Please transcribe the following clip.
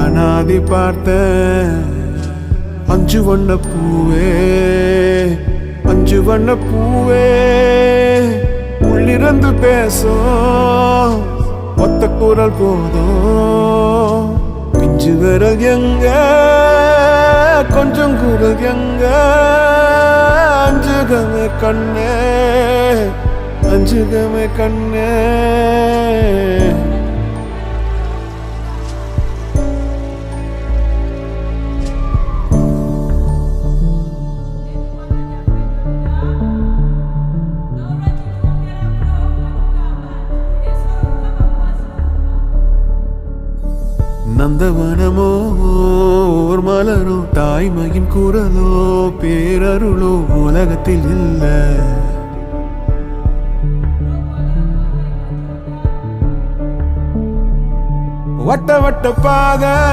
அனாதி பார்த்த அஞ்சு வண்ண பூவே, அஞ்சு வண்ண பூவே, உள்ளிருந்து பேசும் ஒத்த குரல் போதும். பிஞ்சு விரல் எங்க, கொஞ்சம் குரல் எங்க, அஞ்சுகமே கண்ணே, அஞ்சுகமே கண்ணே. நந்தவனமோ ஓர் மலரோ, தாய்மையின் குரலோ, பேரருளோ உலகத்தில் இல்ல. வட்ட வட்ட பாத